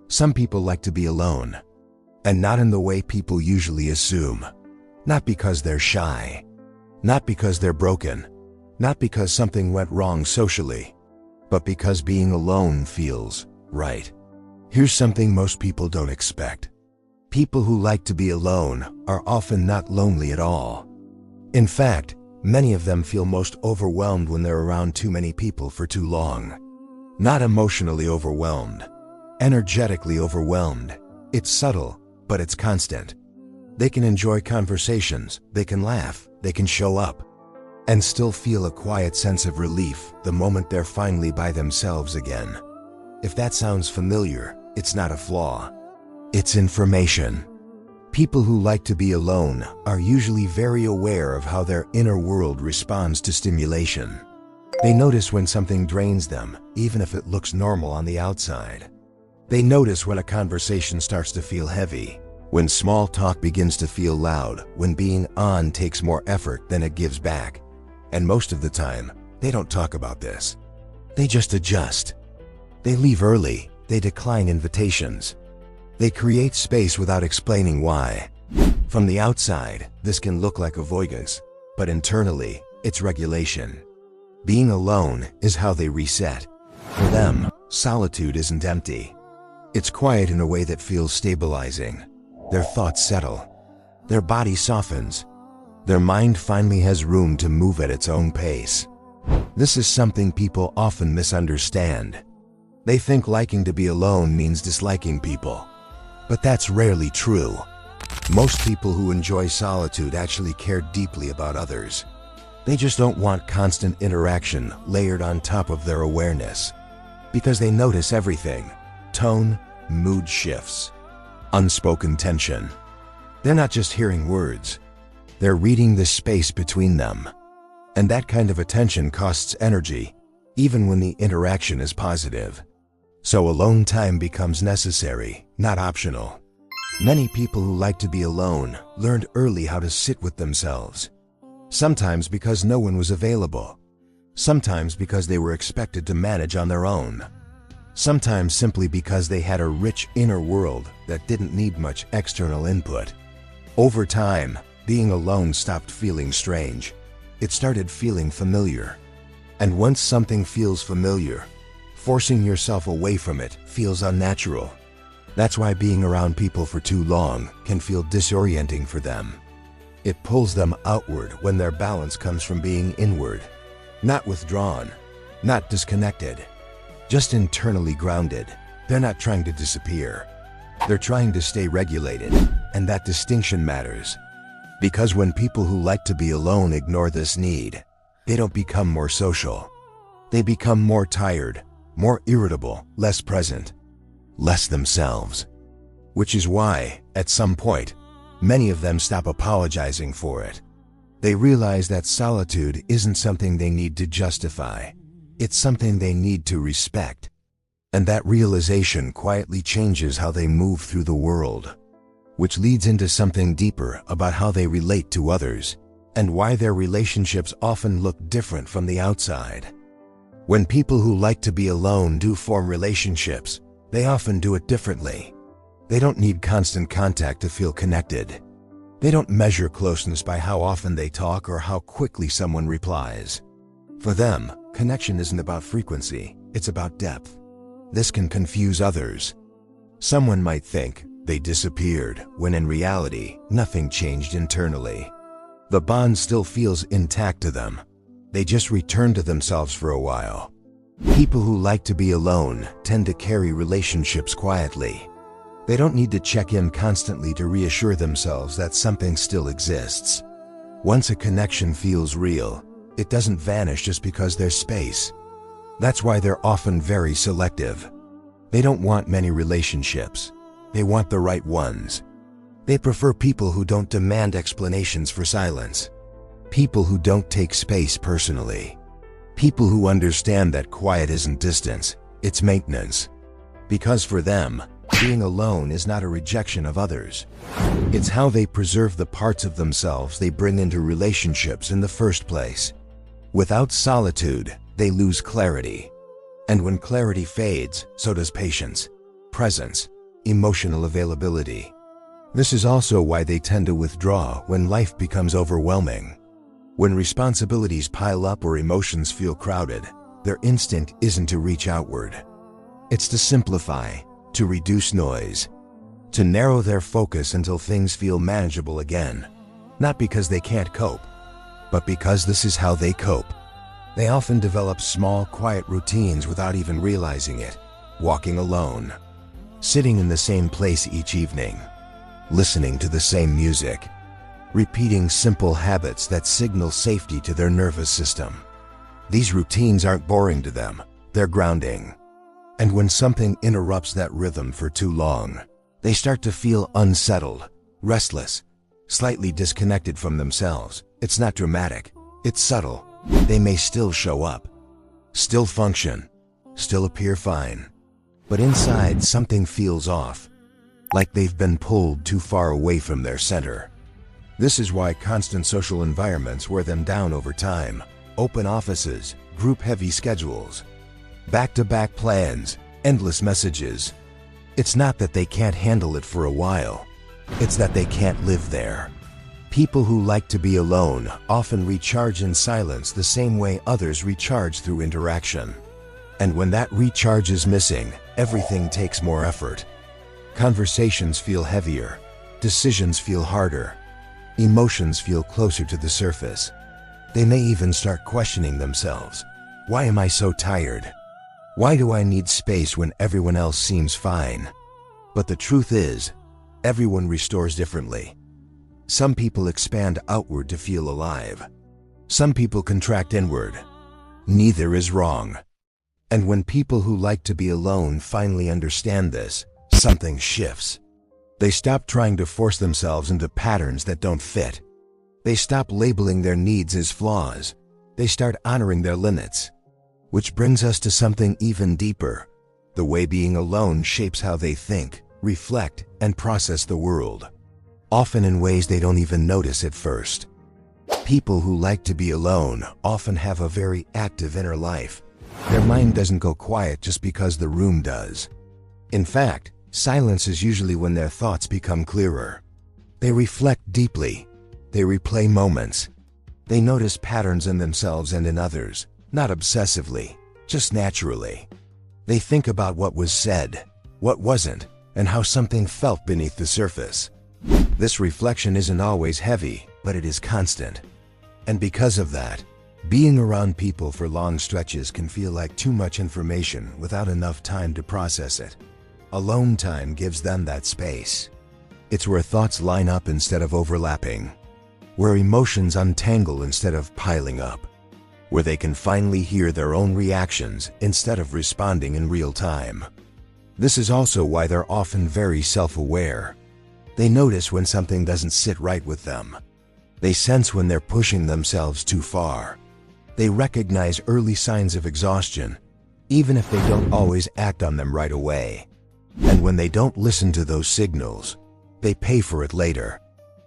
Some people like to be alone, and not in the way people usually assume. Not because they're shy, not because they're broken, not because something went wrong socially, but because being alone feels right. Here's something most people don't expect. People who like to be alone are often not lonely at all. In fact, many of them feel most overwhelmed when they're around too many people for too long. Not emotionally overwhelmed, energetically overwhelmed. It's subtle, but it's constant. They can enjoy conversations, they can laugh, they can show up, and still feel a quiet sense of relief the moment they're finally by themselves again. If that sounds familiar, it's not a flaw. It's information. People who like to be alone are usually very aware of how their inner world responds to stimulation. They notice when something drains them, even if it looks normal on the outside. They notice when a conversation starts to feel heavy, when small talk begins to feel loud, when being on takes more effort than it gives back. And most of the time, they don't talk about this. They just adjust. They leave early, they decline invitations. They create space without explaining why. From the outside, this can look like avoidance, but internally, it's regulation. Being alone is how they reset. For them, solitude isn't empty. It's quiet in a way that feels stabilizing. Their thoughts settle. Their body softens. Their mind finally has room to move at its own pace. This is something people often misunderstand. They think liking to be alone means disliking people. But that's rarely true. Most people who enjoy solitude actually care deeply about others. They just don't want constant interaction layered on top of their awareness. Because they notice everything: tone, mood shifts, unspoken tension. They're not just hearing words, they're reading the space between them. And that kind of attention costs energy, even when the interaction is positive. So alone time becomes necessary, not optional. Many people who like to be alone learned early how to sit with themselves. Sometimes because no one was available. Sometimes because they were expected to manage on their own. Sometimes simply because they had a rich inner world that didn't need much external input. Over time, being alone stopped feeling strange. It started feeling familiar. And once something feels familiar, forcing yourself away from it feels unnatural. That's why being around people for too long can feel disorienting for them. It pulls them outward when their balance comes from being inward. Not withdrawn, not disconnected, just internally grounded. They're not trying to disappear. They're trying to stay regulated, and that distinction matters. Because when people who like to be alone ignore this need, they don't become more social. They become more tired, more irritable, less present, less themselves. Which is why, at some point, many of them stop apologizing for it. They realize that solitude isn't something they need to justify. It's something they need to respect. And that realization quietly changes how they move through the world. Which leads into something deeper about how they relate to others, and why their relationships often look different from the outside. When people who like to be alone do form relationships, they often do it differently. They don't need constant contact to feel connected. They don't measure closeness by how often they talk or how quickly someone replies. For them, connection isn't about frequency, it's about depth. This can confuse others. Someone might think they disappeared, when in reality, nothing changed internally. The bond still feels intact to them. They just return to themselves for a while. People who like to be alone tend to carry relationships quietly. They don't need to check in constantly to reassure themselves that something still exists. Once a connection feels real, it doesn't vanish just because there's space. That's why they're often very selective. They don't want many relationships. They want the right ones. They prefer people who don't demand explanations for silence. People who don't take space personally. People who understand that quiet isn't distance, it's maintenance. Because for them, being alone is not a rejection of others. It's how they preserve the parts of themselves they bring into relationships in the first place. Without solitude, they lose clarity. And when clarity fades, so does patience, presence, emotional availability. This is also why they tend to withdraw when life becomes overwhelming. When responsibilities pile up or emotions feel crowded, their instinct isn't to reach outward. It's to simplify, to reduce noise, to narrow their focus until things feel manageable again. Not because they can't cope, but because this is how they cope. They often develop small, quiet routines without even realizing it. Walking alone, sitting in the same place each evening, listening to the same music, repeating simple habits that signal safety to their nervous system. These routines aren't boring to them, they're grounding. And when something interrupts that rhythm for too long, they start to feel unsettled, restless, slightly disconnected from themselves. It's not dramatic, it's subtle. They may still show up, still function, still appear fine. But inside, something feels off, like they've been pulled too far away from their center. This is why constant social environments wear them down over time. Open offices, group-heavy schedules, back-to-back plans, endless messages. It's not that they can't handle it for a while. It's that they can't live there. People who like to be alone often recharge in silence the same way others recharge through interaction. And when that recharge is missing, everything takes more effort. Conversations feel heavier, decisions feel harder, emotions feel closer to the surface. They may even start questioning themselves. Why am I so tired? Why do I need space when everyone else seems fine? But the truth is, everyone restores differently. Some people expand outward to feel alive. Some people contract inward. Neither is wrong. And when people who like to be alone finally understand this, something shifts. They stop trying to force themselves into patterns that don't fit. They stop labeling their needs as flaws. They start honoring their limits. Which brings us to something even deeper: the way being alone shapes how they think, reflect, and process the world, often in ways they don't even notice at first. People who like to be alone often have a very active inner life. Their mind doesn't go quiet just because the room does. In fact, silence is usually when their thoughts become clearer. They reflect deeply. They replay moments. They notice patterns in themselves and in others, not obsessively, just naturally. They think about what was said, what wasn't, and how something felt beneath the surface. This reflection isn't always heavy, but it is constant. And because of that, being around people for long stretches can feel like too much information without enough time to process it. Alone time gives them that space. It's where thoughts line up instead of overlapping, where emotions untangle instead of piling up, where they can finally hear their own reactions instead of responding in real time. This is also why they're often very self-aware. They notice when something doesn't sit right with them. They sense when they're pushing themselves too far. They recognize early signs of exhaustion, even if they don't always act on them right away. And when they don't listen to those signals, they pay for it later.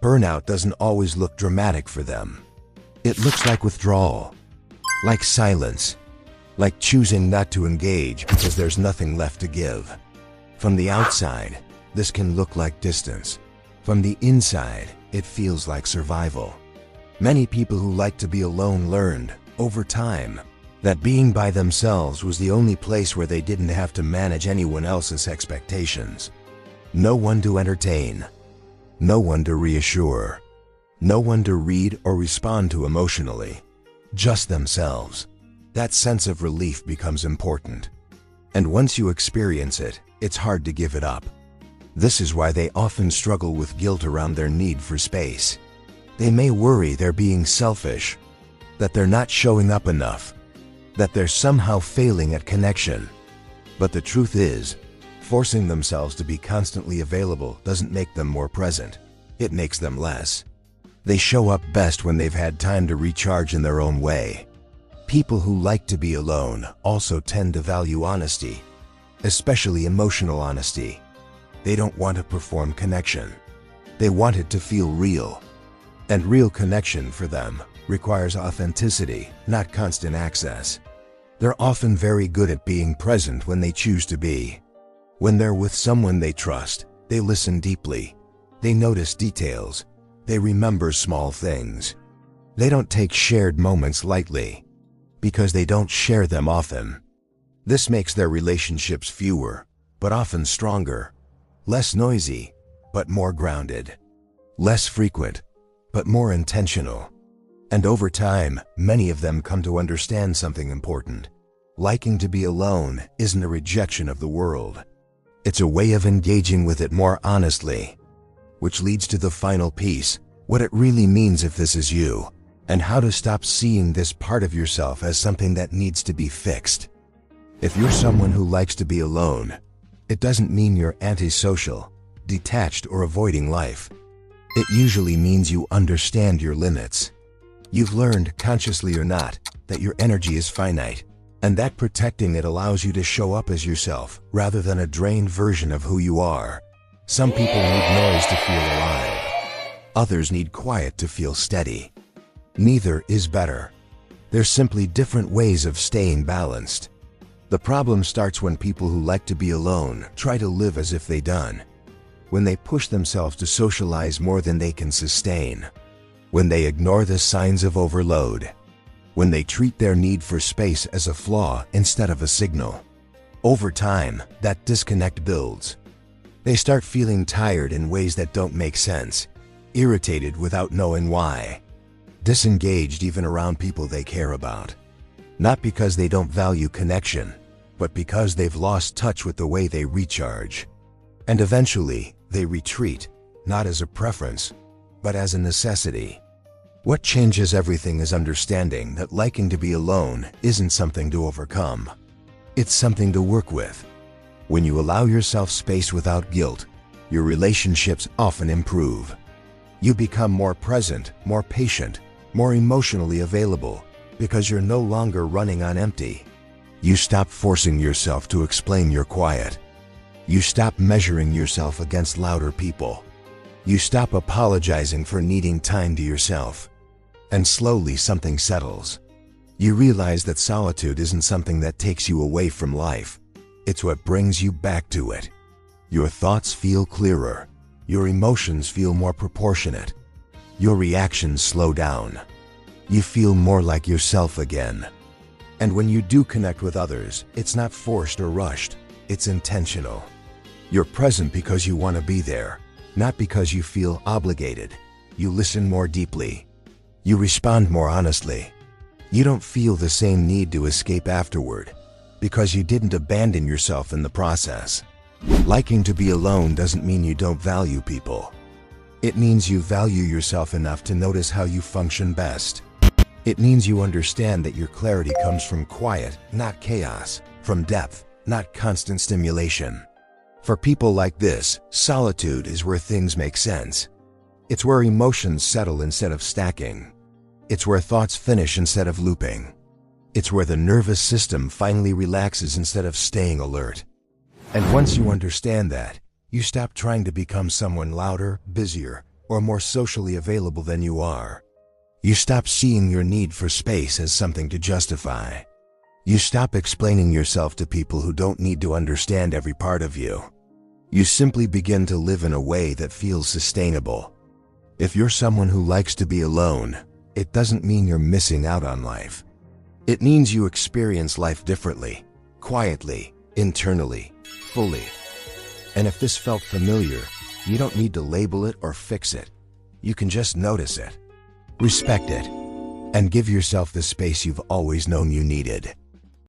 Burnout doesn't always look dramatic for them. It looks like withdrawal, like silence, like choosing not to engage because there's nothing left to give. From the outside, this can look like distance. From the inside, it feels like survival. Many people who like to be alone learned, over time, that being by themselves was the only place where they didn't have to manage anyone else's expectations. No one to entertain, no one to reassure, no one to read or respond to emotionally, just themselves. That sense of relief becomes important. And once you experience it, it's hard to give it up. This is why they often struggle with guilt around their need for space. They may worry they're being selfish, that they're not showing up enough, that they're somehow failing at connection. But the truth is, forcing themselves to be constantly available doesn't make them more present. It makes them less. They show up best when they've had time to recharge in their own way. People who like to be alone also tend to value honesty, especially emotional honesty. They don't want to perform connection. They want it to feel real. And real connection for them requires authenticity, not constant access. They're often very good at being present when they choose to be. When they're with someone they trust, they listen deeply. They notice details. They remember small things. They don't take shared moments lightly, because they don't share them often. This makes their relationships fewer, but often stronger. Less noisy, but more grounded. Less frequent, but more intentional. And over time, many of them come to understand something important. Liking to be alone isn't a rejection of the world. It's a way of engaging with it more honestly. Which leads to the final piece, what it really means if this is you, and how to stop seeing this part of yourself as something that needs to be fixed. If you're someone who likes to be alone, it doesn't mean you're antisocial, detached, or avoiding life. It usually means you understand your limits. You've learned, consciously or not, that your energy is finite, and that protecting it allows you to show up as yourself rather than a drained version of who you are. Some people need noise to feel alive. Others need quiet to feel steady. Neither is better. They're simply different ways of staying balanced. The problem starts when people who like to be alone try to live as if they done. When they push themselves to socialize more than they can sustain. When they ignore the signs of overload. When they treat their need for space as a flaw instead of a signal. Over time, that disconnect builds. They start feeling tired in ways that don't make sense, irritated without knowing why, disengaged even around people they care about. Not because they don't value connection, but because they've lost touch with the way they recharge. And eventually, they retreat, not as a preference, but as a necessity. What changes everything is understanding that liking to be alone isn't something to overcome. It's something to work with. When you allow yourself space without guilt, your relationships often improve. You become more present, more patient, more emotionally available, because you're no longer running on empty. You stop forcing yourself to explain your quiet. You stop measuring yourself against louder people. You stop apologizing for needing time to yourself. And slowly something settles. You realize that solitude isn't something that takes you away from life. It's what brings you back to it. Your thoughts feel clearer. Your emotions feel more proportionate. Your reactions slow down. You feel more like yourself again. And when you do connect with others, it's not forced or rushed. It's intentional. You're present because you want to be there, not because you feel obligated. You listen more deeply. You respond more honestly. You don't feel the same need to escape afterward, because you didn't abandon yourself in the process. Liking to be alone doesn't mean you don't value people. It means you value yourself enough to notice how you function best. It means you understand that your clarity comes from quiet, not chaos, from depth, not constant stimulation. For people like this, solitude is where things make sense. It's where emotions settle instead of stacking. It's where thoughts finish instead of looping. It's where the nervous system finally relaxes instead of staying alert. And once you understand that, you stop trying to become someone louder, busier, or more socially available than you are. You stop seeing your need for space as something to justify. You stop explaining yourself to people who don't need to understand every part of you. You simply begin to live in a way that feels sustainable. If you're someone who likes to be alone, it doesn't mean you're missing out on life. It means you experience life differently, quietly, internally, fully. And if this felt familiar, you don't need to label it or fix it. You can just notice it, respect it, and give yourself the space you've always known you needed.